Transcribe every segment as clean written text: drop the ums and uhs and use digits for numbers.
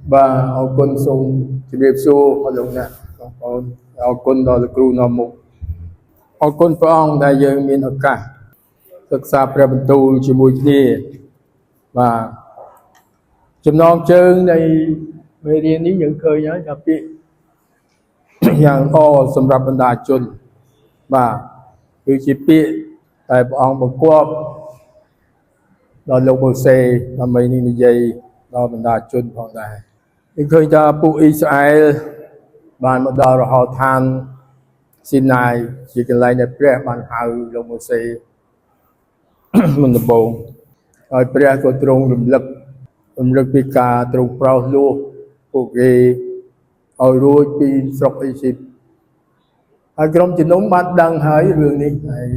Và ở quân sông chỉ biết số ở lúc này ở quân đó là kêu nó một ở quân phong đại dương miền ở cả thực xaประตูជាមួយគ្នាបាទចំណងជើងនៃមេរៀននេះយើងឃើញហើយថាពាក្យយ៉ាងល្អសម្រាប់បណ្ដាជនបាទគឺជាពាក្យដែលព្រះអង្គបង្គាប់ដល់លោកម៉ូសេដើម្បីនឹងនិយាយដល់បណ្ដាជនផងដែរយើងឃើញថាពួកអ៊ីស្រាអែលបានមកដល់រហោឋានស៊ីណាយជាកន្លែងដែលព្រះបានហៅលោកម៉ូសេមុនដំបូងហើយព្រះក៏ទ្រង់រំលឹកពីការទ្រង់ប្រោសលោះពួកគេឲ្យរួចពីស្រុកអេស៊ីបហើយក្រុមជំនុំបានដឹងហើយរឿងនេះហើយ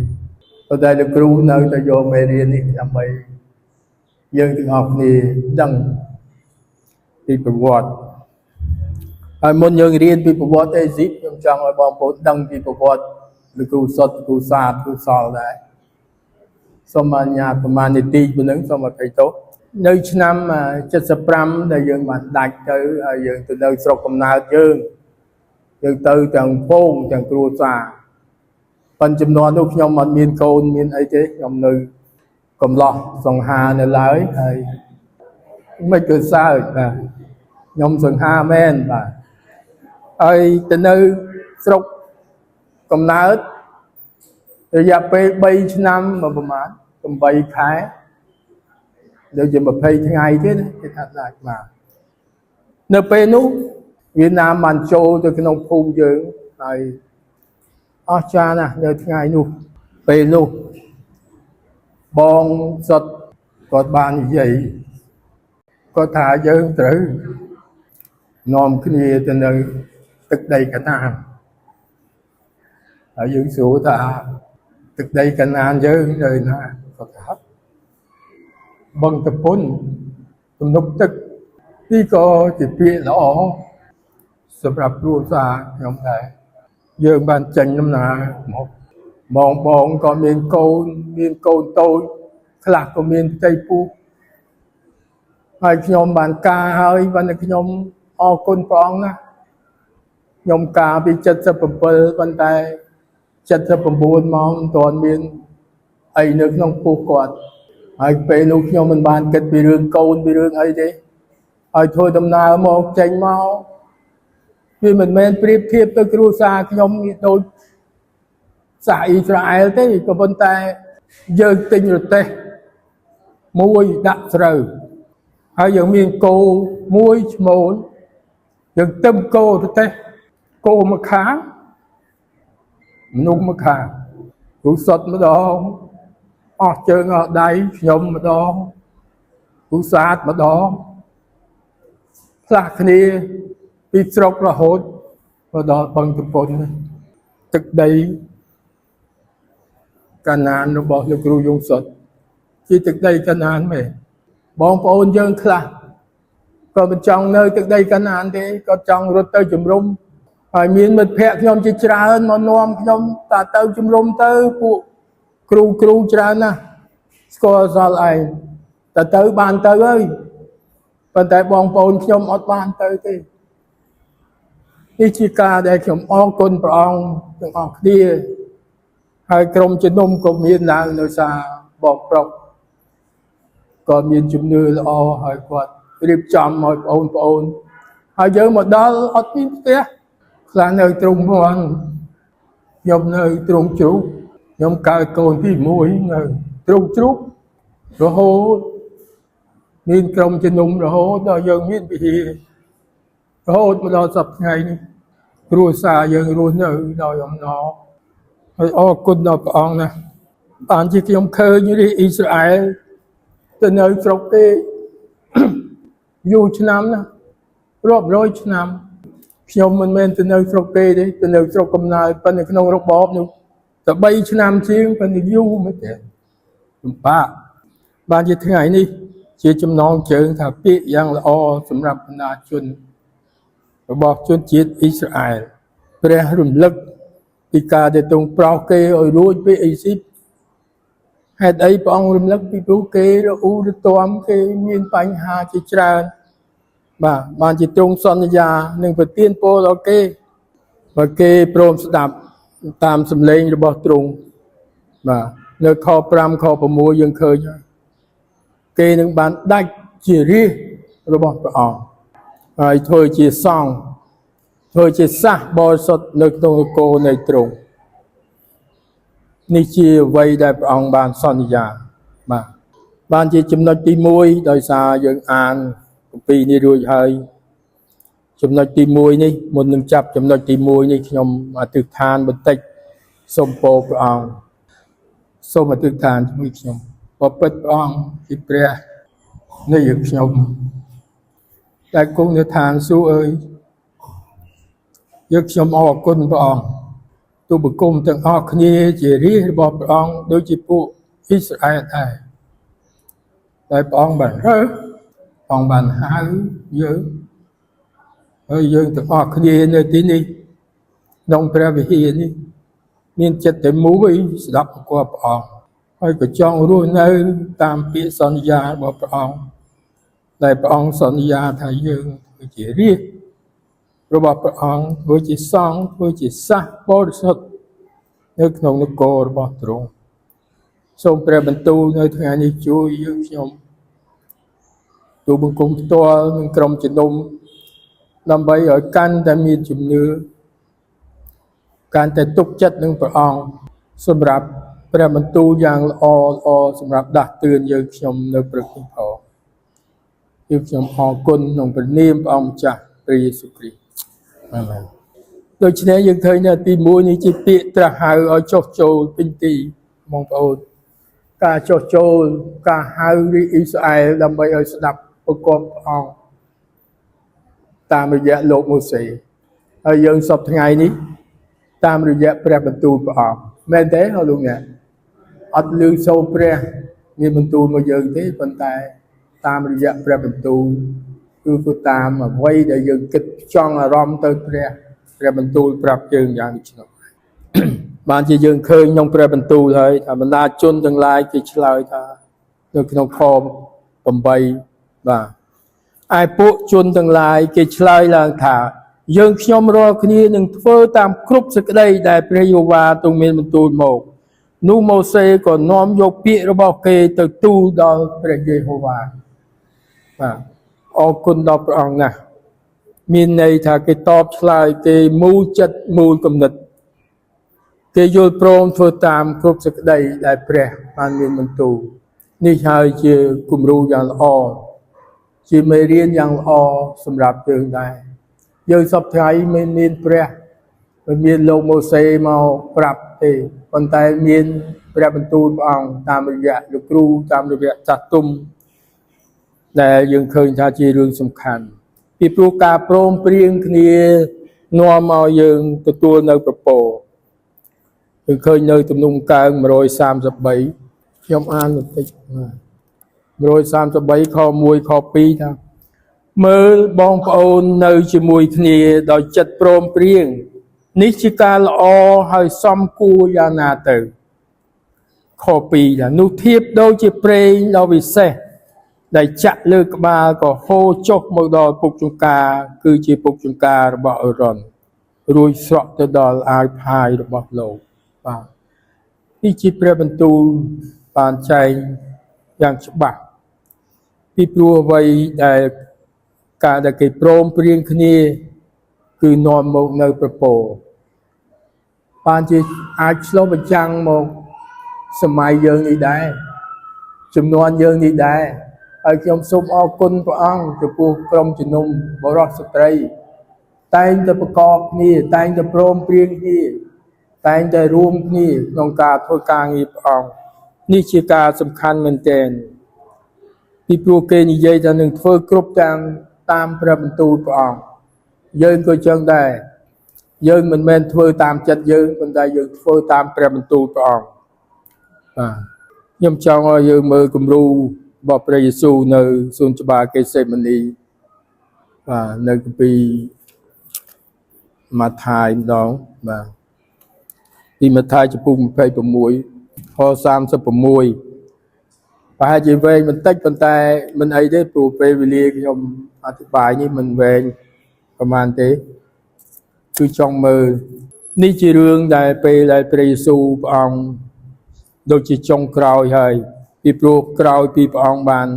ប៉ុន្តែលោកគ្រូនៅតែយកមេរៀននេះដើម្បីយើងទាំងអស់គ្នាដឹងពីប្រវត្តិហើយមុនយើងរៀនពីប្រវត្តិអេស៊ីបខ្ញុំចង់ឲ្យបងប្អូនដឹងពីប្រវត្តិលោកគ្រូសុតលោកគ្រូសាទគ្រូសល់ដែរសូមអនុញ្ញាតប្រមាណនាទីប៉ុណ្ណឹងសូមអភ័យទោសនៅឆ្នាំ75ដែលយើងបានដាច់ទៅហើយយើងទៅនៅស្រុកកំណើតយើងទៅទាំងពងទាំងគ្រួសារប៉ុន្តែចំនួននោះខ្ញុំអត់មានកូនមានអីទេខ្ញុំនៅកំឡោះសង្ហានៅឡើយហើយមិនក៏សើចបាទខ្ញុំសង្ហាមែនបាទហើយទៅនៅស្រុកកំណើតរយៈពេល3ឆ្នាំប្រហែល8ខែដូចជា20ថ្ងៃទៀតគេថាដាច់បាទនៅពេលនោះវៀតណាមបានចូលទៅក្នុងភូមិយើងហើយអស្ចារ្យណាស់នៅថ្ងៃនោះពេលនោះបងសុតគាត់បាននិយាយគាត់ថាយើងត្រូវនាំគ្នាទៅនៅទឹកដីកាណានហើយយើងសួរថាទឹកដីកាណានយើងនៅណាគាត់ថាបឹងតពុនទំនប់ទឹកនេះក៏ជាពាក្យល្អសម្រាប់គ្រួសារខ្ញុំដែរយើងបានចេញដំណើរមកបងក៏មានកូនតូចខ្លះក៏មានផ្ទៃពោះហើយខ្ញុំបានការហើយបានខ្ញុំអរគុណព្រះអង្គណាខ្ញុំការពី77ប៉ុន្តែ79ម៉ោងមិនទាន់មានអីនៅក្នុងពោះគាត់ហើយពេលនោះខ្ញុំមិនបានគិតពីរឿងកូនពីរឿងអីទេហើយធ្វើដំណើរមកចេញមកវាមិនមែនប្រៀបធៀបទៅគ្រួសារខ្ញុំដូចសាសអ៊ីស្រាអែលទេក៏ប៉ុន្តែយើងទិញរទេះមួយដាក់ស្រូវហើយយើងមានគោមួយឈ្មោលយើងទឹមគោរទេះគោមួយខាងមនុស្សមួយខាងគ្រូសុតម្ដងអស់ជើងអស់ដៃខ្ញុំម្ដងគ្រូសាតម្ដងផ្លាស់គ្នាពីស្រុករហូតមកដល់បឹងតពុនទឹកដីកាណានរបស់លោកគ្រូយងសុតជាទឹកដីកាណានមែនបងប្អូនយើងខ្លះក៏មិនចង់នៅទឹកដីកាណានទេក៏ចង់រត់ទៅជំរុំហើយមានមិត្តភ័ក្តិខ្ញុំជាច្រើនមកនាំខ្ញុំទៅជំរុំទៅពួកគ្រូច្រើនណាស់ស្គាល់សល់ឯងទៅបានទៅហើយប៉ុន្តែបងប្អូនខ្ញុំអត់បានទៅទេនេះជាការដែលខ្ញុំអរគុណព្រះអង្គទាំងអស់គ្នាហើយក្រុមជំនុំក៏មានឡើងនៅសាបងប្រុសក៏មានជំនឿល្អហើយគាត់រៀបចំឲ្យបងប្អូនហើយយើងមកដល់អត់មានផ្ទះខ្លះនៅទ្រង់ពាន់ខ្ញុំនៅទ្រង់ជ្រូកខ្ញុំកើតកូនទី1នៅទ្រង់ជ្រូករហូតមានក្រុមជំនុំរហូតដល់យើងមានវិហាររហូតមកដល់សប្តាហ៍ថ្ងៃនេះគ្រួសារយើងរស់នៅដោយអំណរហើយអរគុណដល់ព្រះអង្គណាស់បានជាខ្ញុំឃើញរាជអ៊ីស្រាអែលទៅនៅស្រុកគេយូរឆ្នាំណារាប់រយឆ្នាំខ្ញុំមិនមែនទៅនៅស្រុកគេទេទៅនៅស្រុកកំណើតប៉ុន្តែក្នុងរបបនោះតែ3ឆ្នាំជាងប៉ុន្តែយូរមែនទេលំបាកបានជាថ្ងៃនេះជាចំណងជើងថាពាក្យយ៉ាងល្អសម្រាប់បណ្ដាជនរបស់ជនជាតិអ៊ីស្រាអែលព្រះរំលឹកពីការដែលទ្រង់ប្រោសគេឲ្យរួចពីអេស៊ីបហេតុអីព្រះអង្គរំលឹកពីព្រោះគេរអ៊ូរទាំគេមានបញ្ហាជាច្រើន បានជាទ្រង់សន្យានឹងប្រទានពរដល់គេបើគេព្រមស្ដាប់តាមសម្លេងរបស់ទ្រង់នៅខ5ខ6យើងឃើញគេនឹងបានដាច់ជារាជរបស់ព្រះអង្គហើយធ្វើជាសង្ឃធ្វើជាសាសបរិសុទ្ធនៅក្នុងនគរនៃទ្រង់នេះជាអ្វីដែលព្រះអង្គបានសន្យាបានជាចំណុចទី1ដោយសារយើងអានគម្ពីរនេះរួចហើយចំណុចទី1នេះមុននឹងចាប់ចំណុចទី1នេះខ្ញុំអធិដ្ឋានបន្តិចសូមពរព្រះអង្គសូមអធិដ្ឋានជាមួយខ្ញុំបបិទ្ធព្រះអង្គជាព្រះនៃខ្ញុំដែលគង់នៅឋានសួគ៌អើយយើងខ្ញុំអរគុណព្រះអង្គទូបង្គំទាំងអស់គ្នាជារាជរបស់ព្រះអង្គដូចជាពួកអ៊ីស្រាអែលដែរដែលព្រះអង្គបានរើសព្រះអង្គបានហៅយើងហើយយើងទាំងអស់គ្នានៅទីនេះក្នុងព្រះវិហារនេះមានចិត្តតែមួយស្ដាប់បង្គាប់ព្រះអង្គហើយក៏ចង់រស់នៅតាមពាក្យសន្យារបស់ព្រះអង្គដែលព្រះអង្គសន្យាថាយើងគឺជារាជរបស់ព្រះអង្គធ្វើជាសង្ឃធ្វើជាសាសបរិសុទ្ធនៅក្នុងនគររបស់ទ្រង់សូមព្រះបន្ទូលនៅថ្ងៃនេះជួយយើងខ្ញុំទូបង្គំផ្ទាល់និងក្រុមជំនុំដើម្បីឲ្យកាន់តែមានជំនឿកាន់តែទុកចិត្តនឹងព្រះអង្គសម្រាប់ព្រះបន្ទូលយ៉ាងល្អសម្រាប់ដាស់តឿនយើងខ្ញុំនៅព្រឹកនេះផងយើងខ្ញុំអរគុណក្នុងព្រះនាមព្រះអង្គម្ចាស់ព្រះយេស៊ូវគ្រីស្ទអាមែនដូច្នេះយើងឃើញនៅទី1នេះជាពាក្យត្រាស់ហៅឲ្យចុះចូលពេញទីបងប្អូនការចុះចូលការហៅរាជអ៊ីស្រាអែលដើម្បីឲ្យស្ដាប់បង្គាប់ព្រះអង្គតាមរយៈលោកម៉ូសេហើយយើងសពថ្ងៃនេះតាមរយៈព្រះបន្ទូលព្រះអង្គមែនទេអរលោកអ្នកអត់លឺសូរព្រះមានបន្ទូលមកយើងទេប៉ុន្តែតាមរយៈព្រះបន្ទូលគឺតាមអ្វីដែលយើងគិតចង់អារម្មណ៍ទៅព្រះបន្ទូលប្រាប់យើងយ៉ាងនេះនោះបានជាយើងឃើញក្នុងព្រះបន្ទូលហើយថាបណ្ដាជនទាំងឡាយគេឆ្លើយថានៅក្នុងខ8ឯពួកជនទាំងឡាយគេឆ្លើយឡើងថាយើងខ្ញុំរាល់គ្នានឹងធ្វើតាមគ្រប់សេចក្តីដែលព្រះយេហូវ៉ាទ្រង់មានបន្ទូលមកនោះម៉ូសេក៏នាំយកពាក្យរបស់គេទៅទូលដល់ព្រះយេហូវ៉ាអរគុណដល់ព្រះអង្គណាស់មានន័យថាគេតបឆ្លើយគេមូលចិត្តមូលគំនិតគេយល់ព្រមធ្វើតាមគ្រប់សេចក្តីដែលព្រះបានមានបន្ទូលនេះហើយជាគំរូយ៉ាងល្អជាមេរៀនយ៉ាងល្អសម្រាប់យើងដែរយើងសពថ្ងៃមិនមានព្រះមិនមានលោកម៉ូសេមកប្រាប់ទេប៉ុន្តែមានព្រះបន្ទូលព្រះអង្គតាមរយៈលោកគ្រូតាមរយៈចាស់ទុំដែលយើងឃើញថាជារឿងសំខាន់ពីព្រោះការព្រមព្រៀងគ្នានាំមកយើងទទួលនៅប្រពោយើងឃើញនៅទំនុកកើង133ខ្ញុំអានបន្តិច133ខ1ខ2ថាមើលបងប្អូននៅជាមួយគ្នាដោយចិត្តព្រមព្រៀងនេះជាការល្អហើយសមគួរយ៉ាងណាទៅខ2ថានោះធៀបដូចជាប្រេងដ៏វិសេសដែលចាក់លើក្បាលក៏ហូរចុះមកដល់ពុកចង្ការគឺជាពុកចង្ការរបស់អេរ៉ុនរួចស្រក់ទៅដល់អាវផាយរបស់លោកនេះជាព្រះបន្ទូលបានចែងយ៉ាងច្បាស់ពីព្រោះអ្វីដែលការដែលគេព្រមព្រៀងគ្នាគឺនាំមកនៅប្រពោបានជាអាចឆ្លុះបញ្ចាំងមកសម័យយើងនេះដែរចំនួនយើងនេះដែរហើយខ្ញុំសូមអរគុណព្រះអង្គចំពោះក្រុមជំនុំបរិសុទ្ធស្ត្រីតែងតែប្រកបគ្នាតែងតែព្រមព្រៀងគ្នាតែងតែរួមគ្នាក្នុងការធ្វើការងារព្រះអង្គនេះជាការសំខាន់មែនទែនពីព្រោះគេនិយាយថានឹងធ្វើគ្រប់ទាំងតាមព្រះបន្ទូលព្រះអង្គយើងក៏ចឹងដែរយើងមិនមែនធ្វើតាមចិត្តយើងប៉ុន្តែយើងធ្វើតាមព្រះបន្ទូលព្រះអង្គខ្ញុំចង់ឲ្យយើងមើលគំរូរបស់ព្រះយេស៊ូវនៅសួនច្បារកេសេម៉ានីនៅគម្ពីរម៉ាថាយម្ដងពីម៉ាថាយចំពោះ26ខ36 ប្រហែលជាវែងបន្តិចប៉ុន្តែមិនអីទេព្រោះពេលវេលាខ្ញុំអធិប្បាយនេះមិនវែងប្រហែលទេគឺចង់មើលនេះជារឿងដែលពេលដែលព្រះយេស៊ូវព្រះអង្គដូចជាចុងក្រោយហើយពីព្រោះក្រោយពីព្រះអង្គបាន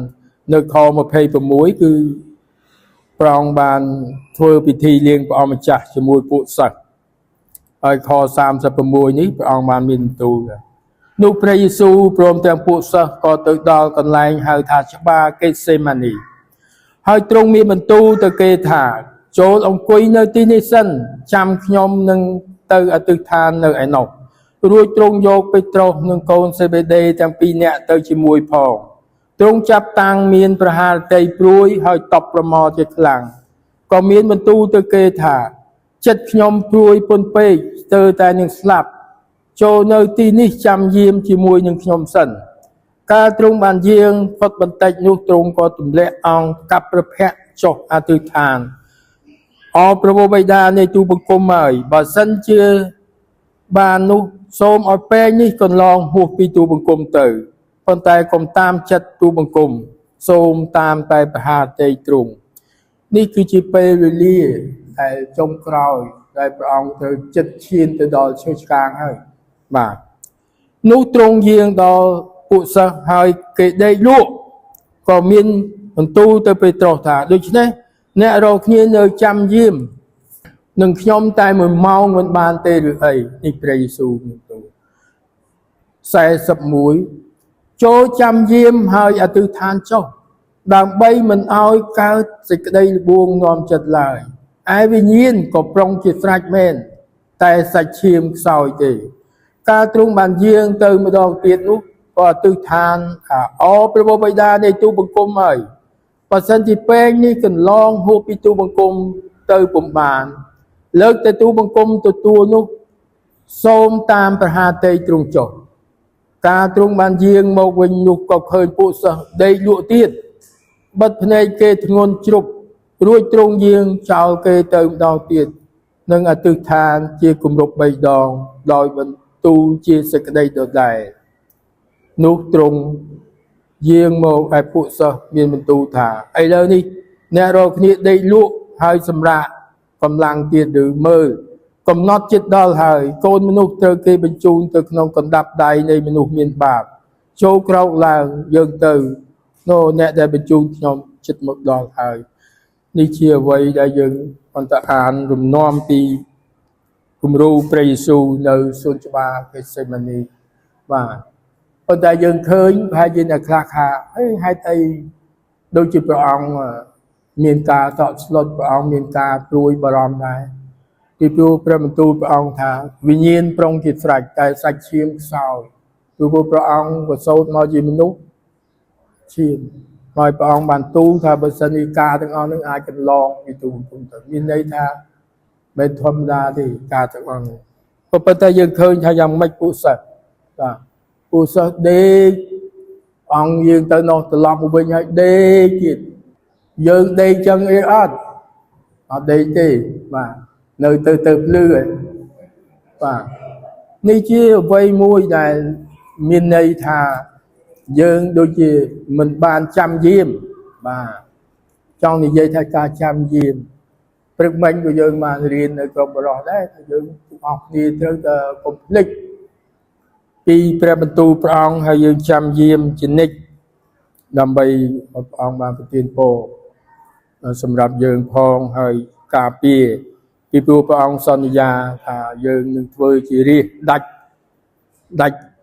នៅខ26គឺព្រះអង្គបានធ្វើពិធីលៀងព្រះអង្គម្ចាស់ជាមួយពួកសិស្សហើយខ36នេះព្រះអង្គបានមានបន្ទូលនោះព្រះយេស៊ូវព្រមទាំងពួកសិស្សក៏ទៅដល់កន្លែងហៅថាច្បារកេសេម៉ានីហើយទ្រង់មានបន្ទូលទៅគេថាចូលអង្គុយនៅទីនេះសិនចាំខ្ញុំនឹងទៅអធិដ្ឋាននៅឯនោះរួចទ្រង់យកពេត្រុសនិងកូនសេបេដេទាំងពីរនាក់ទៅជាមួយផងទ្រង់ចាប់តាំងមានប្រហារតីព្រួយហើយតប់ប្រមល់ជាខ្លាំងក៏មានបន្ទូលទៅគេថាចិត្តខ្ញុំព្រួយពន់ពេកស្ទើរតែនឹងស្លាប់ចូលនៅទីនេះចាំយាមជាមួយនឹងខ្ញុំសិនកាលទ្រង់បានយាងផុតបន្តិចនោះទ្រង់ក៏ទម្លាក់អង្គកាប់ព្រះភ័ក្ត្រចុះអធិដ្ឋានអរព្រះបិតានៃទូបង្គំហើយបើសិនជាបាននោះសូមឲ្យពេងនេះកន្លងហួសពីទូបង្គំទៅប៉ុន្តែកុំតាមចិត្តទូបង្គំសូមតាមតែប្រហារតីទ្រង់នេះគឺជាពេលវេលាដែលចុងក្រោយដែលព្រះអង្គត្រូវចិត្តឈានទៅដល់ឈើឆ្កាងហើយបាទនោះទ្រង់យាងដល់ពួកសិស្សហើយគេដេកលក់ក៏មានបន្ទូលទៅពេត្រុសថាដូច្នេះអ្នករកគ្នានៅចាំយាមនឹងខ្ញុំតែ1ម៉ោងមិនបានទេឬអីនេះព្រះយេស៊ូវបន្ទូល41ចូលចាំយាមហើយអធិដ្ឋានចុះដើម្បីមិនឲ្យកើតសេចក្តីល្បួងនាំចិត្តឡើយឯវិញ្ញាណក៏ប្រុងជាស្រេចមែនតែសាច់ឈាមខ្សោយទេកាលទ្រង់បានយាងទៅម្ដងទៀតនោះក៏អធិដ្ឋានថាអរព្រះបិតានៃទូបង្គំហើយបើសិនជាពេងនេះកន្លងហួសពីទូបង្គំទៅពុំបានលើកតែទូបង្គំទទួលនោះសូមតាមប្រហារតីទ្រង់ចុះកាលទ្រង់បានយាងមកវិញនោះក៏ឃើញពួកសិស្សដេកលក់ទៀតបិទភ្នែកគេធ្ងន់ជ្រុបរួចទ្រង់យាងចោលគេទៅម្ដងទៀតនឹងអធិដ្ឋានជាគម្រប់3ដងដោយបន្ទូលជាសេចក្តីដដែលនោះទ្រង់យាងមកឲ្យពួកសិស្សមានបន្ទូលថាឥឡូវនេះអ្នករាល់គ្នាដេកលក់ហើយសម្រាកកម្លាំងទៀតឬមើលកំណត់ចិត្តដល់ហើយកូនមនុស្សត្រូវគេបញ្ជូនទៅក្នុងកណ្ដាប់ដៃនៃមនុស្សមានបាបចូលក្រោកឡើងយើងទៅនោះអ្នកដែលបញ្ជូនខ្ញុំចិត្តមកដល់ហើយនេះជាអ្វីដែលយើងបន្តអានរំនាំពីគំរូព្រះយេស៊ូវនៅសួនច្បារកេសេម៉ានីបាទប៉ុន្តែយើងឃើញប្រហែលជាអ្នកខ្លះថាហេតុអីដូចជាព្រះអង្គមានការតក់ស្លុតព្រះអង្គមានការព្រួយបារម្ភដែរពីព្រោះព្រះបន្ទូលព្រះអង្គថាវិញ្ញាណប្រុងជាស្រេចតែសាច់ឈាមខ្សោយពីព្រោះព្រះអង្គប្រសូតមកជាមនុស្សឈាមហើយព្រះអង្គបានទូលថាបើសិនជាការទាំងអស់នឹងអាចកន្លងពីទូបង្គំទៅមានន័យថាមិនធម្មតាទេការទាំងអស់នោះប៉ុន្តែយើងឃើញថាយ៉ាងម៉េចពួកសិស្សបាទពួកសិស្សដេកអង្គយើងទៅនោះត្រឡប់មកវិញហើយដេកទៀតយើងដេកចឹងអីអត់ដេកទេបាទនៅទៅភ្លឺហើយបាទនេះជាអ្វីមួយដែលមានន័យថាយើងដូចជាមិនបានចាំយាមបាទចង់និយាយថាការចាំយាមព្រឹកមិញក៏យើងបានរៀននៅក្រុមបរិសុទ្ធដែរថាយើងទាំងអស់គ្នាត្រូវតែកុំភ្លេចពីព្រះបន្ទូលព្រះអង្គហើយយើងចាំយាមជានិច្ចដើម្បីព្រះអង្គបានប្រទានពរសម្រាប់យើងផងហើយការពារពីព្រោះព្រះអង្គសន្យាថាយើងនឹងធ្វើជារាជដាច់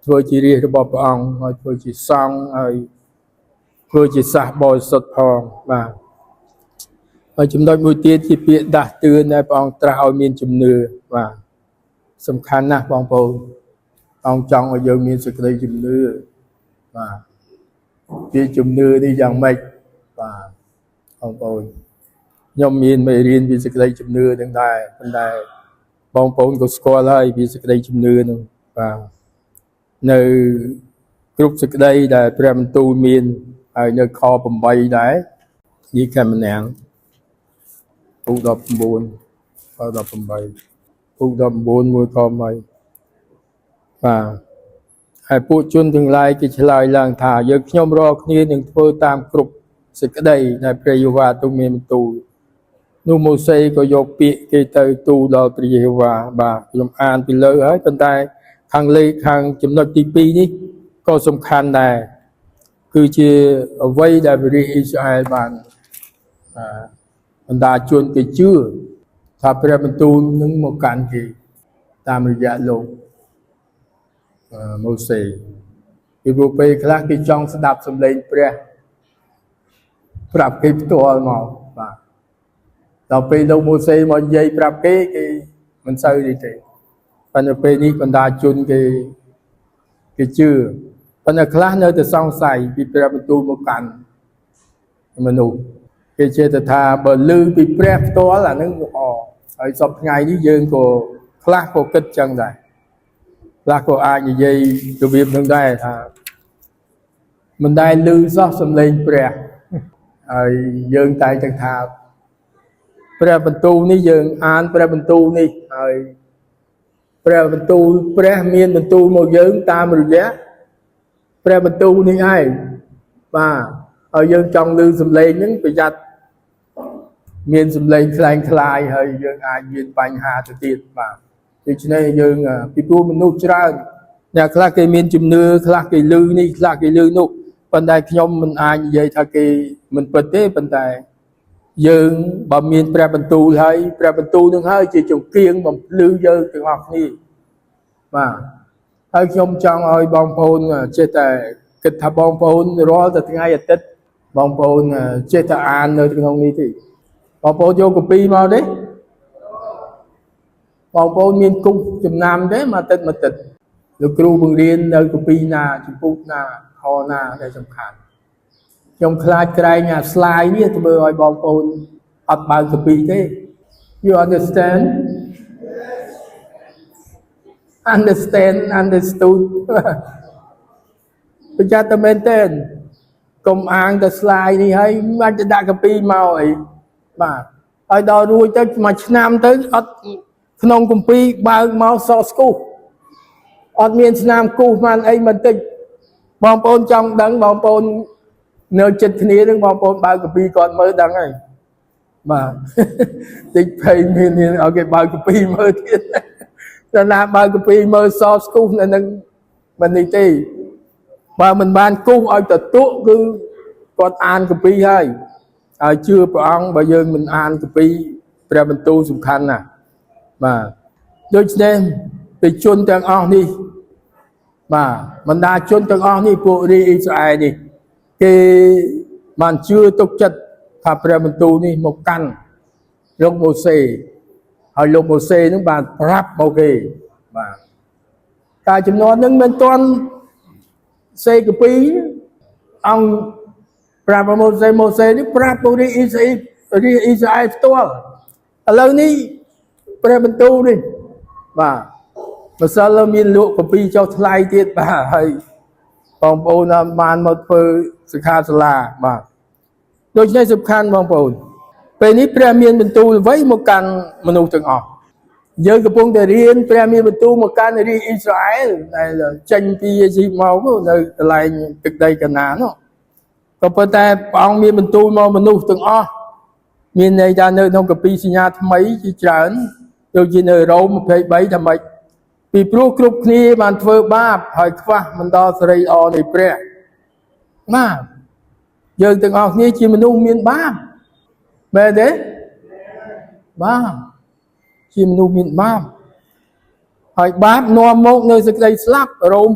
ធ្វើជារាជរបស់ព្រះអង្គហើយធ្វើជាសង្ឃហើយធ្វើជាសាសបរិសុទ្ធផងបាទហើយចំណុចមួយទៀតជាពាក្យដាស់តឿនដែលព្រះអង្គត្រាស់ឲ្យមានជំនឿបាទសំខាន់ណាស់បងប្អូនអង្គចង់ឲ្យយើងមានសេចក្តីជំនឿបាទពាក្យជំនឿនេះយ៉ាងម៉េចបាទបងប្អូនខ្ញុំមានមេរៀនពីសេចក្តីជំនឿនឹងដែរប៉ុន្តែបងប្អូនក៏ស្គាល់ហើយពីសេចក្តីជំនឿនឹងបាទនៅគ្រប់សេចក្តីដែលព្រះបន្ទូលមានហើយនៅខ8ដែរនិយាយខែម្នាក់ពុក19ខ18ពុក19មួយខ1បាទ ហើយពួកជនទាំងឡាយគេឆ្លើយឡើងថាយើងខ្ញុំរាល់គ្នានឹងធ្វើតាមគ្រប់សេចក្តីដែលព្រះយេហូវ៉ាទ្រង់មានបន្ទូលនោះម៉ូសេក៏យកពាក្យគេទៅទូលដល់ព្រះយេហូវ៉ាបាទខ្ញុំអានពីលើហើយប៉ុន្តែខាងលេខខាងចំណុចទី2នេះក៏សំខាន់ដែរគឺជាអ្វីដែលព្រះរាជអ៊ីស្រាអែលបានបណ្ដាជនគេជឿថាព្រះបន្ទូលនឹងមកកាន់គេតាមរយៈលោកម៉ូសេពីព្រោះពេលខ្លះគេចង់ស្ដាប់សំឡេងព្រះប្រាប់គេផ្ទាល់មកបាទដល់ពេលលោកម៉ូសេមកនិយាយប្រាប់គេមិនសូវទេប៉ុន្តែពេលនេះបណ្ដាជនគេជឿប៉ុន្តែខ្លះនៅតែសង្ស័យពីព្រះបន្ទូលមកកាន់មនុស្សគេជឿថាបើឮពីព្រះផ្ទាល់អានឹងល្អហើយសពថ្ងៃនេះយើងក៏ខ្លះក៏គិតចឹងដែរខ្លះក៏អាចនិយាយរបៀបនឹងដែរថាមិនដែលឮសោះសំឡេងព្រះហើយយើងតែងតែថាព្រះបន្ទូលនេះយើងអានព្រះបន្ទូលនេះហើយព្រះបន្ទូលព្រះមានបន្ទូលមកយើងតាមរយៈព្រះបន្ទូលនេះឯងបាទហើយយើងចង់ឮសំឡេងហ្នឹងប្រយ័ត្នមានសំឡេងខ្លាំងខ្លាយហើយយើងអាចមានបញ្ហាទៅទៀតបាទដូច្នេះយើងពីព្រោះមនុស្សច្រើនអ្នកខ្លះគេមានជំនឿខ្លះគេឮនេះខ្លះគេឮនោះប៉ុន្តែខ្ញុំមិនអាចនិយាយថាគេមិនពិតទេប៉ុន្តែយើងបើមានព្រះបន្ទូលហើយព្រះបន្ទូលនឹងហើយជាចង្គៀងបំភ្លឺយើងទាំងអស់គ្នាបាទហើយខ្ញុំចង់ឲ្យបងប្អូនចេះតែគិតថាបងប្អូនរាល់តែថ្ងៃអាទិត្យបងប្អូនចេះតែអាននៅក្នុងនេះទេបងប្អូនយកកាពីមកទេបងប្អូនមានគូសចំណាំទេមួយអាទិត្យលោកគ្រូបង្រៀននៅកាពីណាចំពុកណាខណាដែលសំខាន់ខ្ញុំខ្លាចក្រែងអា slide នេះធ្វើឲ្យបងប្អូនអត់បើកកាពីទេ You understand understood ប្រយ័ត្នតែមែនទេកុំអាងតែ slide នេះហើយមិនអាចដាក់កាពីមកអីបាទហើយដល់រួចទៅមួយឆ្នាំទៅអត់ក្នុងកាពីបើកមកសស្គូសអត់មានឆ្នាំគូសបានអីបន្តិចបងប្អូនចង់ដឹងបងប្អូននៅចិត្តគ្នានឹងបងប្អូនបើកកាពីគាត់មើលដឹងហើយបាទតិចភ័យមានឲ្យគេបើកកាពីមើលទៀតតែណាបើកកាពីមើលសស្គូសនៅនឹងមិននេះទេបើមិនបានគូសឲ្យតតុគឺគាត់អានកាពីហើយជឿព្រះអង្គបើយើងមិនអានកាពីព្រះបន្ទូលសំខាន់ណាស់បាទដូច្នេះប្រជាជនទាំងអស់នេះបាទបណ្ដាជនទាំងអស់នេះពួករាជអ៊ីស្រាអែលនេះគេបានជឿទុកចិត្តថាព្រះបន្ទូលនេះមកកាន់លោកម៉ូសេហើយលោកម៉ូសេនឹងបានប្រាប់មកគេបាទតែចំនួននឹងមិនទាន់សេកាពីអង្គប្រាប់ម៉ូសេនេះប្រាប់ពួករាជអ៊ីស្រាអែលផ្ទាល់ឥឡូវនេះព្រះបន្ទូលនេះបាទម្សិលមានលក់កាពីចុះថ្លៃទៀតបាទហើយបងប្អូនបានមកធ្វើសិក្ខាសាលាបាទដូច្នេះសំខាន់បងប្អូនពេលនេះព្រះមានបន្ទូលអ្វីមកកាន់មនុស្សទាំងអស់យើងកំពុងតែរៀនព្រះមានបន្ទូលមកកាន់រាជអ៊ីស្រាអែលដែលចេញពីអេស៊ីបមកនៅកន្លែងទឹកដីកាណាននោះក៏ប៉ុន្តែព្រះអង្គមានបន្ទូលមកមនុស្សទាំងអស់មានន័យថានៅក្នុងកាពីសញ្ញាថ្មីជាច្រើនដូចជានៅរ៉ូម23ថាម៉េចពីព្រោះគ្រប់គ្នាបានធ្វើបាបហើយខ្វះមិនដល់សេរីល្អនៃព្រះបាទយើងទាំងអស់គ្នាជាមនុស្សមានបាបមែនទេបាទជាមនុស្សមានបាបហើយបាបនាំមកនៅសេចក្តីស្លាប់រ៉ូម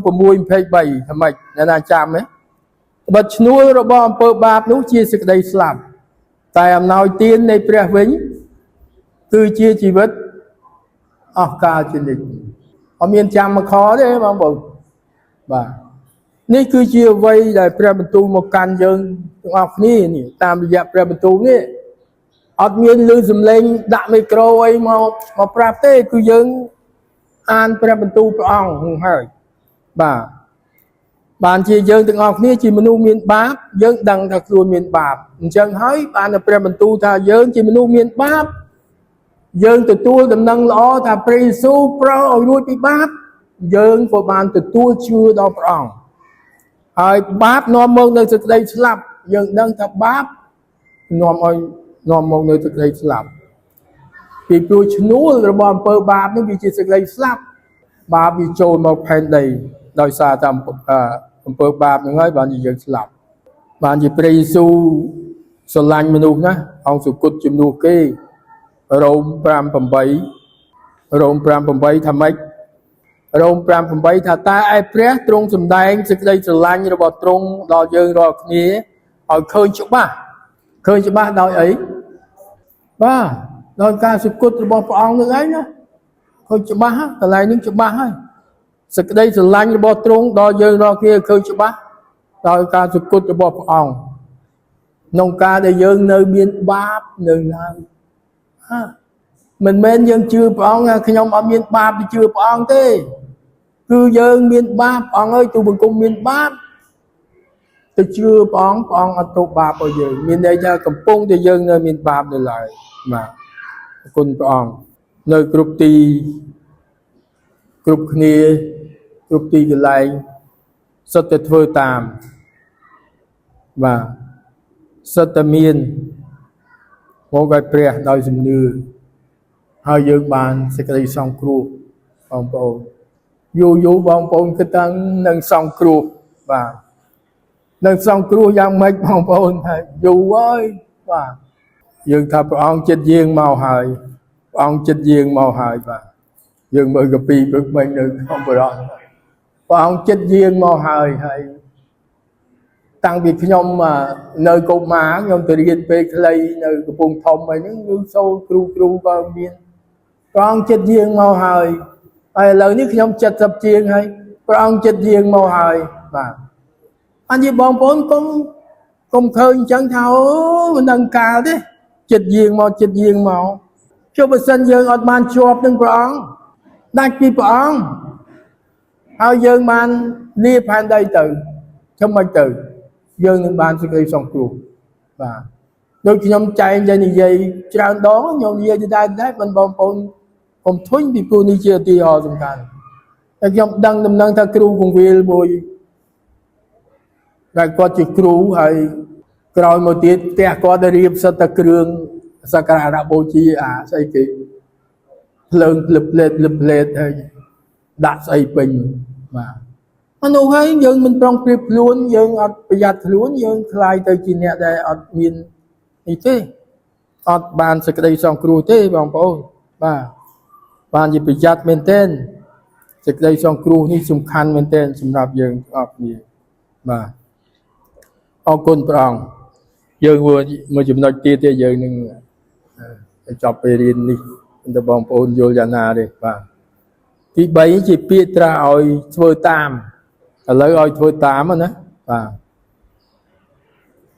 6:23ថាម៉េចអ្នកណាចាំទេបិទឈ្នួលរបស់អំពើបាបនោះជាសេចក្តីស្លាប់តែអំណោយទាននៃព្រះវិញគឺជាជីវិតអស់កលជានិច្ចអត់មានចាំមកខទេបងប្អូនបាទនេះគឺជាអ្វីដែលព្រះបន្ទូលមកកាន់យើងទាំងអស់គ្នានេះតាមរយៈព្រះបន្ទូលនេះអត់មានឮសំឡេងដាក់មីក្រូអីមកប្រាប់ទេគឺយើងអានព្រះបន្ទូលព្រះអង្គហ្នឹងហើយបាទបានជាយើងទាំងអស់គ្នាជាមនុស្សមានបាបយើងដឹងថាខ្លួនមានបាបអញ្ចឹងហើយបានតែព្រះបន្ទូលថាយើងជាមនុស្សមានបាបយើងទទួលដំណឹងល្អថាព្រះយេស៊ូវប្រោសឲ្យរួចពីបាប dương của bạn từ tua chưa đo prong ai báp nó mong nơi thực đây slap dương đang thập báp nó mong nơi thực đây slap vì tôi chúa rồi bọn bơ báp nó bị chỉ thực đây slap báp bị trôi một phen đầy đòi xa tầm bơ báp nó nói bạn gì dương slap bạn gì presu sơ lanh mà nụ ná ông sự cút chùm nụ kê rôm pram bầm bấy tham ếch rôm pram bầm bấy thà ta ai pré trung sầm đai sự đây sơ lanh rồi bỏ trung đòi dương rồi kia ở khơi chỗ ba đòi ấy ba đòi ca sự cút rồi bỏ ông nữa ấy nữa khơi chỗ ba cái này những chỗ ba hay sự đây sơ lanh rồi bỏ trung đòi dương rồi kia khơi chỗ ba đòi ca sự cút rồi bỏ ông nông ca để dương nơi biên báp nơi nào mình men dương chưa phong khi nhóm ở biên báp thì chưa phong thế cứ dương biên báp phong ơi tôi bằng cùng biên báp tôi chưa phong ở tổ báp bao giờ miền đây ra cầm pung thì dương nơi biên báp để lại mà cùng phong nơi group ti group kia group ti cái lại rất là thưa tạm và sơ tâm miên một cái pre đòi dùm nư hai dương bàn sẽ cái song cru bong bồn dù bong bồn cái tăng nâng song cru và nâng song cru giang mấy bong bồn dù ơi và dương thập ông chết riêng màu hời ông chết riêng màu hời và dương mới gặp pi bước mình được không phải đó và ông chết riêng màu hời hay tăng việc nhóm mà nơi cô má nhóm từ điên về clay nơi vùng thông mà những như sâu cru vào miền con chết riêng màu hời hay lời những nhóm chết sập chiên hay con chết riêng màu hời và anh chị bọn bốn cũng khơi chẳng thao mình nâng cao thế chết riêng màu cho bà sân dương ở bàn chụp nâng con đặt đi bọn ao dương bàn liệp hành đây từ trong mấy từ dương nên ban sẽ gây xong cừu và đôi khi nhóm chạy ra như vậy trao đó nhóm như vậy thì đây mình bom còn thuyết bị cô đi chơi thì họ dùng can nhóm đăng ta cừu cùng về bồi lại có chỉ cừu hay rồi một tiết kẻ có để riêng sát ta cường sakara đã bố trí xây kỹ lớn lụp lết hay đặt xây bình mà anh đâu hay dân mình trong kịp luôn dân ở bây giờ luôn dân khai tới chỉ nè đây ở miền như thế ở bàn sẽ đây xong cừu thế bằng bao và bàn gì bây giờ mình tên sẽ đây xong cừuนี่สำคัญmình tênสำหรับdân ở miền mà ở cồn prong dân vừa mà chúng nói tiết thì dân nên chọc về riêng đi để bằng bao vô nhà nào đi và thì bảy chỉ biết ra ở vừa tam lấy ơi thôi tám á và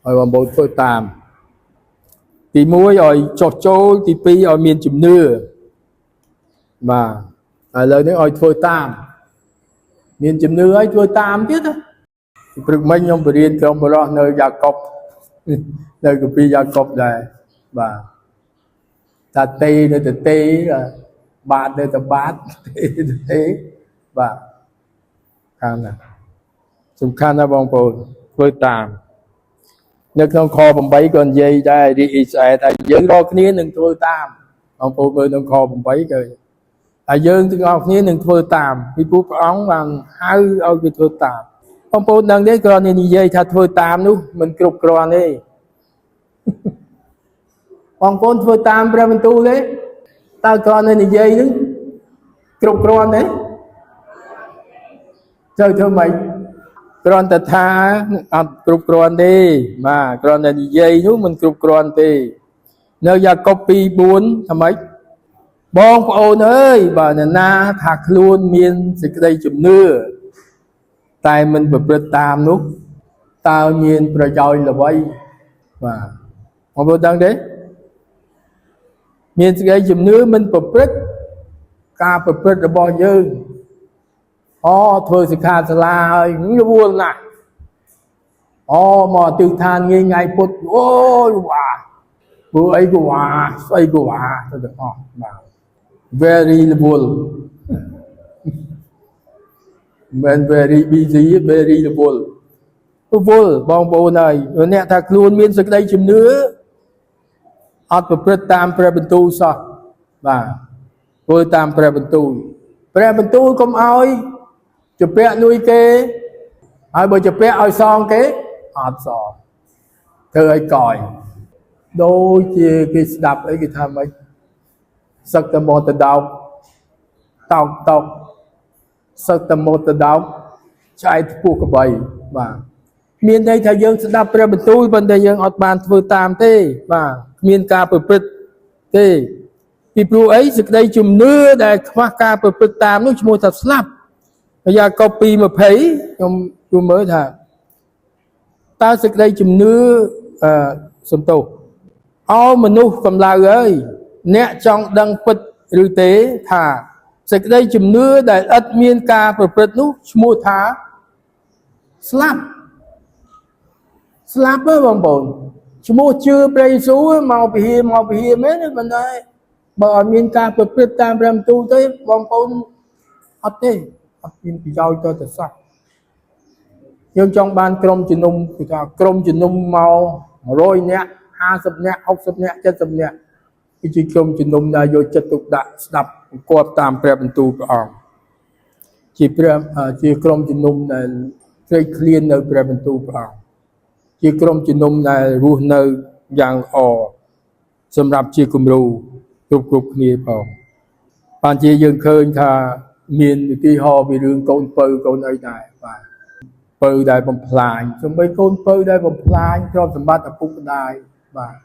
rồi một thôi tám thì mua rồi chọt trâu thì pi ở miền chùm nưa mà lấy nó ơi thôi tám miền chùm nưa ấy thôi tám biết á được mấy nhóm bờ điên trong bờ lo nơi gia cọp nơi cái pi gia cọp này và ta tê nơi ta tê là bát nơi ta bát tê và khăn nàyสำคัญนะบองโปนเพื่อตามนึกต้องคอผมไปก่อนยัยได้ดีอีสายแต่ยังรอคนนี้หนึ่งตัวตามบองโปนเพื่อต้องคอผมไปก่อนแต่ยังต้องเอาคนนี้หนึ่งตัวตามพี่ปุ๊บอ้องบางให้เอาไปตัวตามบองโปนดังได้ก่อนนี่ยัยถ้าตัวตามนู้มันกรุบกรอนนี่บองโปนตัวตามประมันตูเลยตาก่อนนี่ยัยนึงกรุบกรอนนี่เจอเธอไหมcòn ta tha cục còn đi mà còn là dâyนู้mình cục còn thì nơi gia copy 4 ทำไม បងប្អូនអើយបើអ្នកណាថាខ្លួនមានសេចក្តីជំនឿតែមិនប្រព្រឹត្តតាមនោះតើមានប្រយោជន៍អ្វីបាទបងប្អូនដឹងទេមានសេចក្តីជំនឿមិនប្រព្រឹត្តការប្រព្រឹត្តរបស់យើងធ្វើសិក្ខាសាលាហើយរវល់ណាស់មកទិដ្ឋានថ្ងៃពុទ្ធអូយវ៉ាព្រោះអីក៏វ៉ាស្អីក៏វ៉ាទៅទាំងអស់បាទ very រវល់ មិន very busy very រវល់បងប្អូនហើយអ្នកថាខ្លួនមានសេចក្តីជំនឿអត់ប្រព្រឹត្តតាមព្រះបន្ទូលសោះបាទធ្វើតាមព្រះបន្ទូលកុំឲ្យជំពាក់លួយគេហើយបើជំពាក់ឲ្យសងគេអត់សងធ្វើឲ្យកយដូចជាគេស្ដាប់អីគេថាម៉េចសឹកតែមកទៅដោកតោកសឹកតែមកទៅដោកឆ្អែតខ្ពស់ក្បីបាទមានន័យថាយើងស្ដាប់ព្រះបន្ទូលប៉ុន្តែយើងអត់បានធ្វើតាមទេបាទគ្មានការប្រព្រឹត្តទេពីព្រោះអីសេចក្តីជំនឿដែលខ្វះការប្រព្រឹត្តតាមនោះឈ្មោះថាស្លាប់យ៉ាកុបពី20ខ្ញុំជួមើលថាតើសេចក្តីជំនឿសំទោសអោមនុស្សកម្លៅអើយអ្នកចង់ដឹងពិតឬទេថាសេចក្តីជំនឿដែលឥតមានការប្រព្រឹត្តនោះឈ្មោះថាស្លាប់ទេបងប្អូនឈ្មោះជឿព្រះយេស៊ូវមកពហិមែនទេប៉ុន្តែបើអត់មានការប្រព្រឹត្តតាមព្រះបន្ទូលទេបងប្អូនអត់មានប្រយោជន៍ទៅសោះយើងចង់បានក្រុមជំនុំគឺថាក្រុមជំនុំមក100នាក់50នាក់60នាក់70នាក់គឺជាក្រុមជំនុំដែលយកចិត្តទុកដាក់ស្ដាប់បង្គាប់តាមព្រះបន្ទូលព្រះអង្គជាក្រុមជំនុំដែលជ្រែកឃ្លាននៅព្រះបន្ទូលព្រះអង្គជាក្រុមជំនុំដែលរស់នៅយ៉ាងល្អសម្រាប់ជាគំរូគ្រប់គ្នាផងបានជាយើងឃើញថាមានឧទាហរណ៍ពីរឿងកូនពៅកូនអីដែរបាទពៅដែលបំផ្លាញសូម្បីកូនពៅដែលបំផ្លាញទ្រព្យសម្បត្តិឪពុកម្ដាយបាទ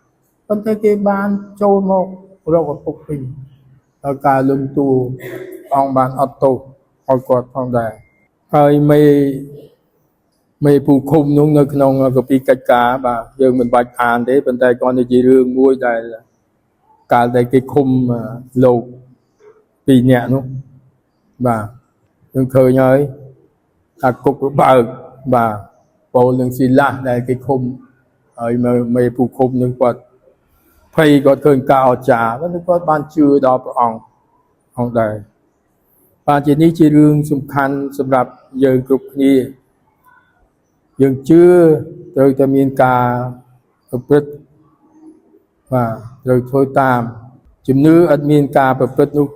ប៉ុន្តែគេបានចូលមករកឪពុកវិញដល់ការលំទួអង្គបានអត់ទោសឲ្យគាត់ផងដែរហើយមេពូឃុំនោះនៅក្នុងកពីកិច្ចការបាទយើងមិនបាច់អានទេប៉ុន្តែគ្រាន់តែជារឿងមួយដែលកាលដែលគេឃុំលោក2នាក់នោះបាទយើងឃើញហើយថាគុកបើកបាទប៉ូលនិងស៊ីឡាសដែលគេឃុំហើយមេពូឃុំនឹងគាត់ភ័យគាត់ឃើញការអស្ចារ្យគាត់បានជឿដល់ព្រះអង្គដែរបាទជានេះជារឿងសំខាន់សម្រាប់យើងគ្រប់គ្នាយើងជឿត្រូវតែមានការប្រព្រឹត្តបាទត្រូវធ្វើតាមជំនឿអត់មានការប្រព្រឹត្តនោះ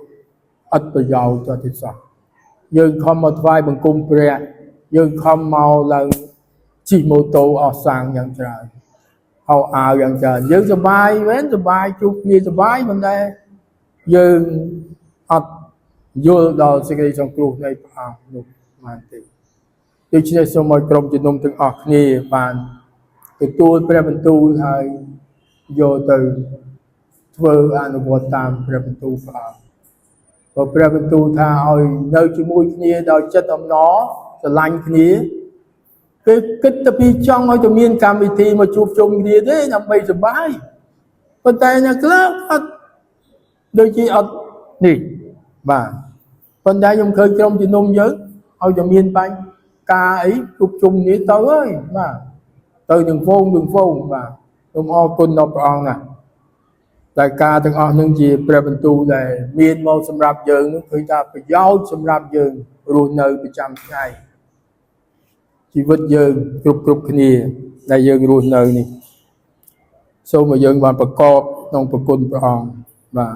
អត់ប្រយោជន៍ទៅទេសោះយើងខំមកថ្វាយបង្គំព្រះយើងខំមកឡើងជិះម៉ូតូអស់សាំងយ៉ាងច្រើនហៅអាវយ៉ាងច្រើនយើងសប្បាយមែនសប្បាយជួបគ្នាសប្បាយមិនដែរយើងអត់យល់ដល់សេចក្តីសង្គ្រោះនៃព្រះអង្គនោះបានទេដូច្នេះសូមឲ្យក្រុមជំនុំទាំងអស់គ្នាបានទទួលព្រះបន្ទូលហើយយកទៅធ្វើអនុវត្តតាមព្រះបន្ទូលព្រះអង្គព្រោះព្រះបន្ទូលថាឲ្យនៅជាមួយគ្នាដោយចិត្តអំណរស្រឡាញ់គ្នាគឺគិតទៅពីចង់ឲ្យទៅមានកម្មវិធីមកជួបជុំគ្នាទេដើម្បីសប្បាយប៉ុន្តែអ្នកខ្លះអត់ដូចជាអត់នេះបាទប៉ុន្តែខ្ញុំឃើញក្រុមជំនុំយើងឲ្យតែមានបញ្ហាការអីជួបជុំគ្នាទៅហើយបាទទៅនឹងហ្វូងបាទសូមអរគុណដល់ព្រះអង្គណាស់តែការទាំងអស់នឹងជាព្រះបន្ទូលដែលមានមកសម្រាប់យើងនោះគឺថាប្រយោជន៍សម្រាប់យើងរស់នៅប្រចាំថ្ងៃជីវិតយើងគ្រប់គ្នាដែលយើងរស់នៅនេះសូមឲ្យយើងបានប្រកបក្នុងព្រះគុណព្រះអង្គបាទ